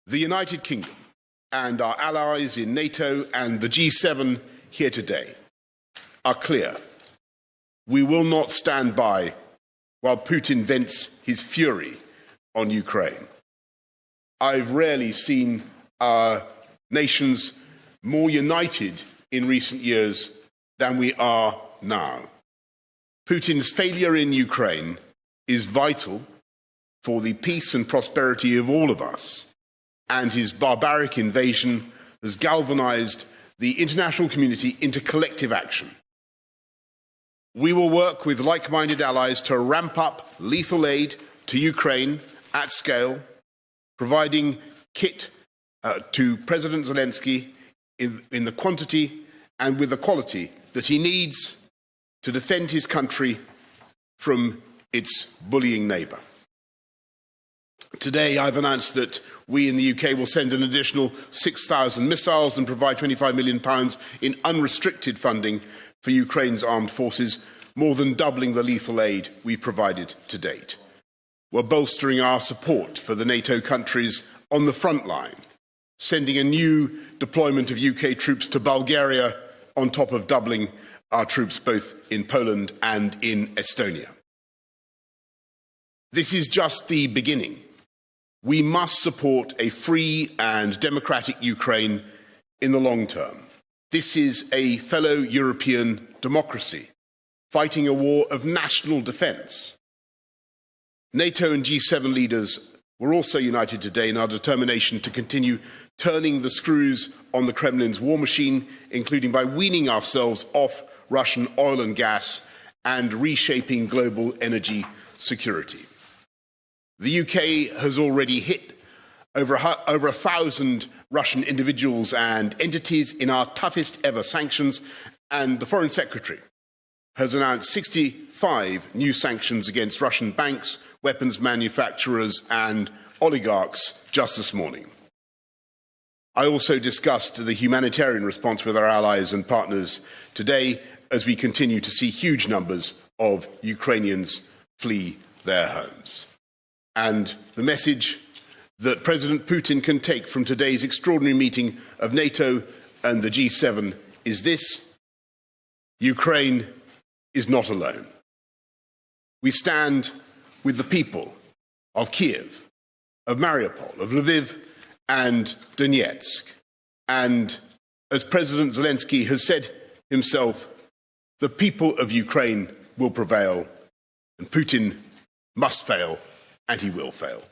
The United Kingdom and our allies in NATO and the G7 here today are clear. We will not stand by while Putin vents his fury on Ukraine. I've rarely seen our nations more united in recent years than we are now. Putin's failure in Ukraine is vital for the peace and prosperity of all of us, and his barbaric invasion has galvanized the international community into collective action. We will work with like-minded allies to ramp up lethal aid to Ukraine at scale, providing kit to President Zelensky in the quantity and with the quality that he needs to defend his country from its bullying neighbour. Today, I've announced that we in the UK will send an additional 6,000 missiles and provide £25 million in unrestricted funding for Ukraine's armed forces, more than doubling the lethal aid we've provided to date. We're bolstering our support for the NATO countries on the front line, sending a new deployment of UK troops to Bulgaria on top of doubling our troops both in Poland and in Estonia. This is just the beginning. We must support a free and democratic Ukraine in the long term. This is a fellow European democracy fighting a war of national defence. NATO and G7 leaders were also united today in our determination to continue turning the screws on the Kremlin's war machine, including by weaning ourselves off Russian oil and gas and reshaping global energy security. The UK has already hit over 1,000 Russian individuals and entities in our toughest ever sanctions, and the Foreign Secretary has announced 65 new sanctions against Russian banks, weapons manufacturers and oligarchs just this morning. I also discussed the humanitarian response with our allies and partners today as we continue to see huge numbers of Ukrainians flee their homes. And the message that President Putin can take from today's extraordinary meeting of NATO and the G7 is this: Ukraine is not alone. We stand with the people of Kiev, of Mariupol, of Lviv and Donetsk. And as President Zelensky has said himself, the people of Ukraine will prevail, and Putin must fail, and he will fail.